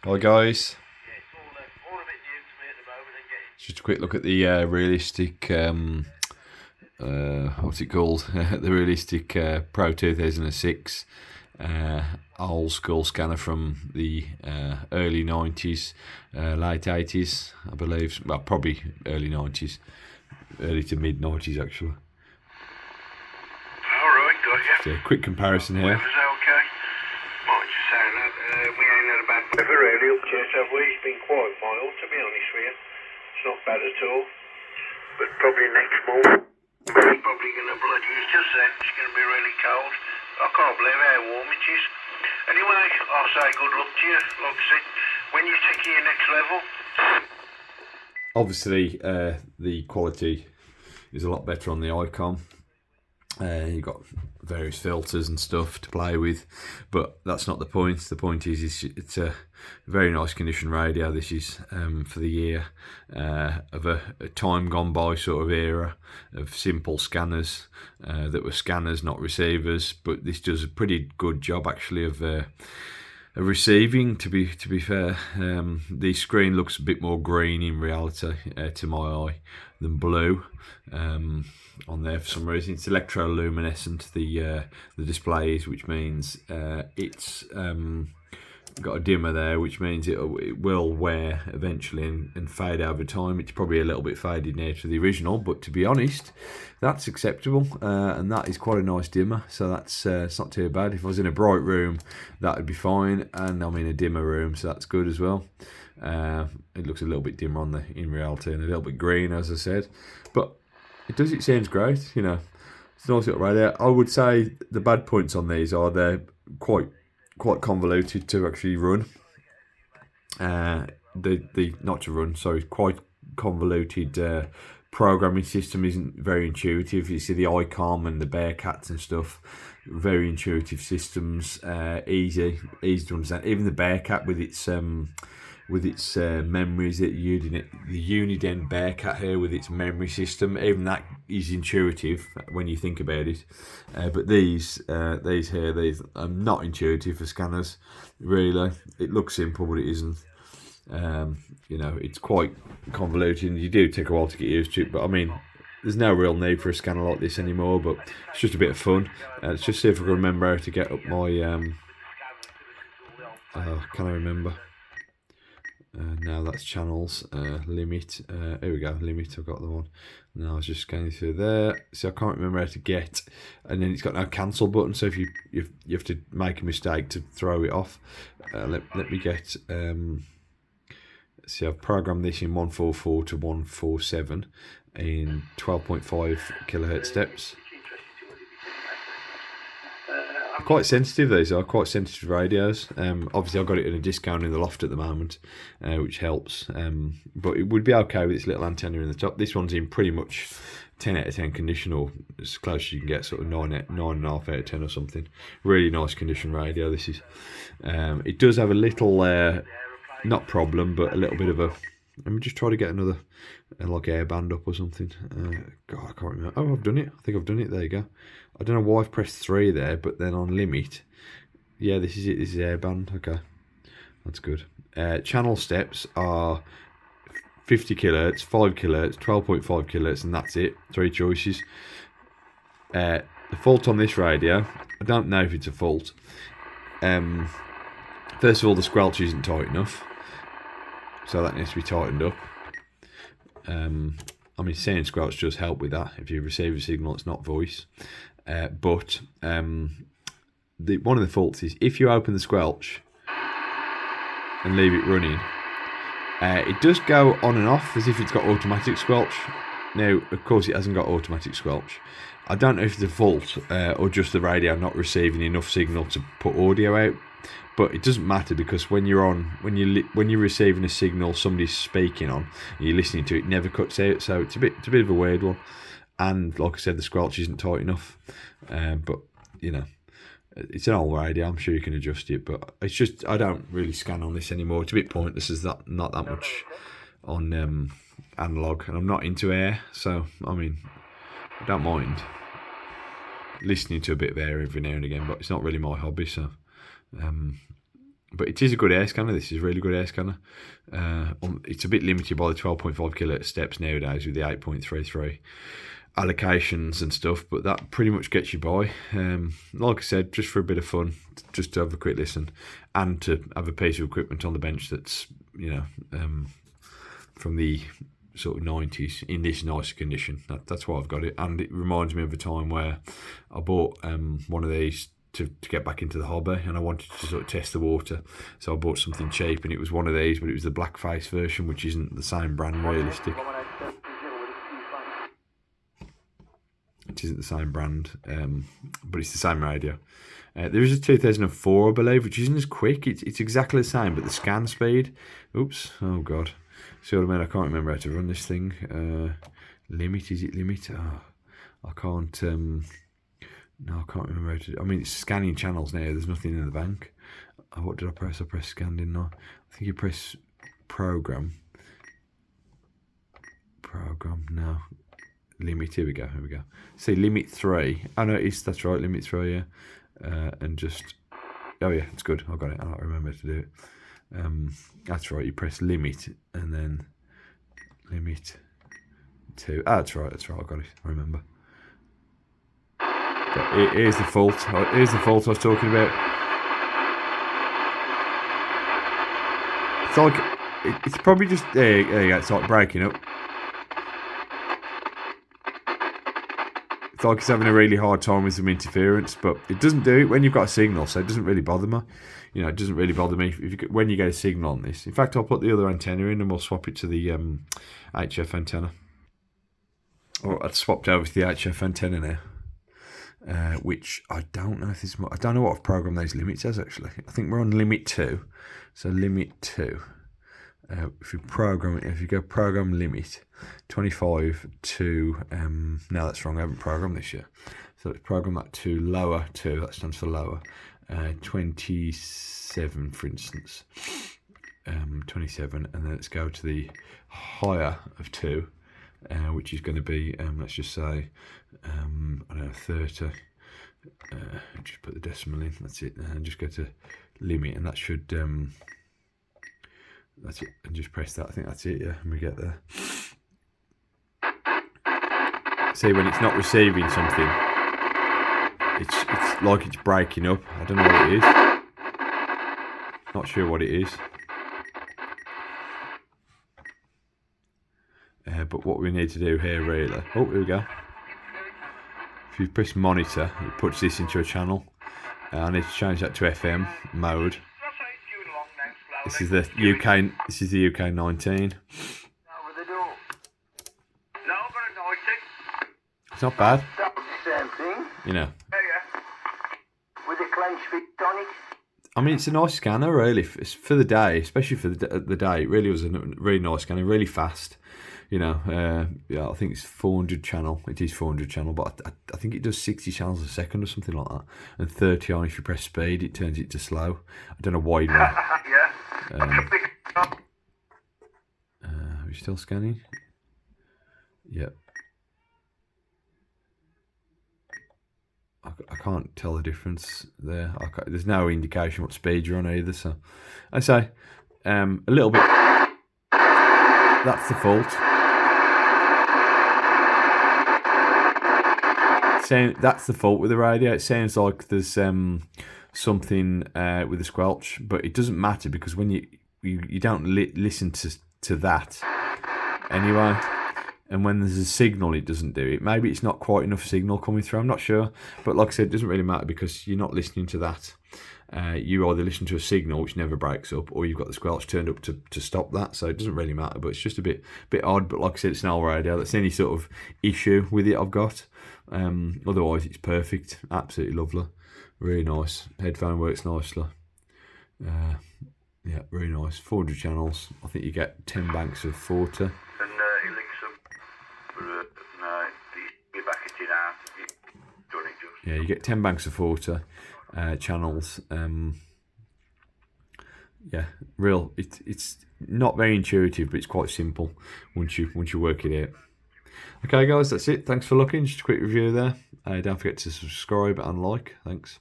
Hi guys. Just a quick look at the realistic, what's it called? The realistic Pro 2006 old school scanner from the early 90s, late 80s, I believe. Well, probably early 90s, early to mid 90s actually. Alright, got you. Just a quick comparison here. Weather's okay. Might just say that we ain't had a bad weather really up to it, have we? It's been quite mild, to be honest with you. It's not bad at all. But probably next month, we're probably going to bloody hit us then. It's going to be really cold. I can't believe how warm it is. Anyway, I'll say good luck to you. Like I said, when you take your next level. Obviously, the quality is a lot better on the Icon. You've got various filters and stuff to play with, but that's not the point. The point is it's a very nice condition radio. This is for the year of a time gone by sort of era of simple scanners that were scanners, not receivers. But this does a pretty good job actually of receiving. To be fair, the screen looks a bit more green in reality to my eye than blue on there for some reason. It's electroluminescent, the display is, which means it's got a dimmer there, which means it will wear eventually and fade over time. It's probably a little bit faded now to the original, but to be honest, that's acceptable, and that is quite a nice dimmer, so that's it's not too bad. If I was in a bright room, that would be fine, and I'm in a dimmer room, so that's good as well. It looks a little bit dimmer in reality and a little bit green, as I said, but it seems great, you know. It's a nice little radio. I would say the bad points on these are they're quite convoluted to actually run. The not to run, sorry, quite convoluted programming system isn't very intuitive. You see the ICOM and the Bearcats and stuff, very intuitive systems, easy to understand. Even the Bearcat with its memories, the Uniden Bearcat here with its memory system, even that is intuitive when you think about it. But these are not intuitive for scanners, really. It looks simple, but it isn't. It's quite convoluted, and you do take a while to get used to it. But I mean, there's no real need for a scanner like this anymore. But it's just a bit of fun. Let's just see if I can remember how to get up my. Can I remember? Now that's channels, limit, here we go, limit, I've got the one. Now I was just scanning through there, so I can't remember how to get, and then it's got no cancel button, so if you have to make a mistake to throw it off. Let me get, see, I've programmed this in 144 to 147 in 12.5 kilohertz steps. Quite sensitive, these are quite sensitive radios. Obviously I've got it in a discount in the loft at the moment, which helps, but it would be okay with its little antenna in the top. This one's in pretty much 10 out of 10 condition, or as close as you can get, sort of 9.5 out of 10 or something. Really nice condition radio this is. It does have a little not problem, but a little bit of a, let me just try to get another like airband up or something. God, I can't remember. Oh, I've done it. I think I've done it. There you go. I don't know why I've pressed 3 there, but then on limit, yeah, this is it. This is airband. Okay, that's good. Channel steps are 50 kilohertz, 5 kilohertz, 12.5 kilohertz, and that's it. 3 choices. The fault on this radio, I don't know if it's a fault. First of all, the squelch isn't tight enough, so that needs to be tightened up. I mean, saying squelch does help with that. If you receive a signal, it's not voice. But one of the faults is if you open the squelch and leave it running, it does go on and off as if it's got automatic squelch. Now, of course, it hasn't got automatic squelch. I don't know if it's a fault or just the radio not receiving enough signal to put audio out. But it doesn't matter, because when you're receiving a signal somebody's speaking on and you're listening to it, never cuts out. So it's a bit of a weird one. And like I said, the squelch isn't tight enough. But you know, it's an old radio. I'm sure you can adjust it. But it's just, I don't really scan on this anymore. It's a bit pointless. There's not that much on analog, and I'm not into air. So I mean, I don't mind listening to a bit of air every now and again, but it's not really my hobby. So. but it is a good air scanner. This is a really good air scanner. It's a bit limited by the 12.5 kHz steps nowadays with the 8.33 allocations and stuff, but that pretty much gets you by. Like I said, just for a bit of fun, just to have a quick listen and to have a piece of equipment on the bench that's, from the sort of 90s in this nice condition. That's why I've got it, and it reminds me of a time where I bought one of these to get back into the hobby, and I wanted to sort of test the water, so I bought something cheap, and it was one of these, but it was the blackface version, which isn't the same brand realistic. It isn't the same brand, but it's the same radio. There is a 2004, I believe, which isn't as quick. It's exactly the same, but the scan speed. Oops! Oh god! See what I mean? I can't remember how to run this thing. Limit, is it limit? Oh, I can't. No, I can't remember how to. I mean, it's scanning channels now. There's nothing in the bank. Oh, what did I press? I pressed scan, didn't I? I think you press program. Program, no. Limit, here we go. See, limit 3. Oh no, that's right, limit 3, yeah. And just, oh yeah, it's good. I got it. I don't remember to do it. That's right, you press limit and then limit 2. Ah, that's right, I got it. I remember. But here's the fault. Here's the fault I was talking about. It's like, it's probably just, there you go, it's like breaking up. It's like it's having a really hard time with some interference, but it doesn't do it when you've got a signal, so it doesn't really bother me. It doesn't really bother me when you get a signal on this. In fact, I'll put the other antenna in and we'll swap it to the HF antenna. Or I've swapped over to the HF antenna now, which I don't know if this. I don't know what I've programmed those limits as actually. I think we're on limit 2, so limit 2. If you go program limit 25 to no, that's wrong, I haven't programmed this yet, so let's program that to lower 2, that stands for lower, 27 for instance, 27, and then let's go to the higher of 2, which is going to be let's just say I don't know, 30, just put the decimal in, that's it, and just go to limit, and that should that's it, and just press that. I think that's it, yeah, and we get there. See, when it's not receiving something, it's like it's breaking up. I don't know what it is. Not sure what it is. But what we need to do here, really. Oh, here we go. If you press monitor, it puts this into a channel. I need to change that to FM mode. This is the UK. This is the UK 19. It's not bad. Same thing. Yeah. With a clenched fist on it. I mean, it's a nice scanner, really, for the day, especially for the day. It really was a really nice scanner, really fast. Yeah, I think it's 400 channel. It is 400 channel, but I think it does 60 channels a second or something like that. And 30 on, if you press speed, it turns it to slow. I don't know why. Yeah. Are we still scanning? Yep. I can't tell the difference there. There's no indication what speed you're on either. So I say a little bit. That's the fault. That's the fault with the radio. It sounds like there's something with the squelch, but it doesn't matter because when you don't listen to that anyway. And when there's a signal, it doesn't do it. Maybe it's not quite enough signal coming through. I'm not sure. But like I said, it doesn't really matter because you're not listening to that. You either listen to a signal, which never breaks up, or you've got the squelch turned up to stop that. So it doesn't really matter. But it's just a bit odd. But like I said, it's an old radio. That's the only sort of issue with it I've got. Otherwise, it's perfect. Absolutely lovely. Really nice. Headphone works nicely. Yeah, really nice. 400 channels. I think you get 10 banks of 40. Yeah, you get 10 banks of 40 channels. Yeah, real. It's not very intuitive, but it's quite simple once you work it out. Okay, guys, that's it. Thanks for looking. Just a quick review there. Don't forget to subscribe and like. Thanks.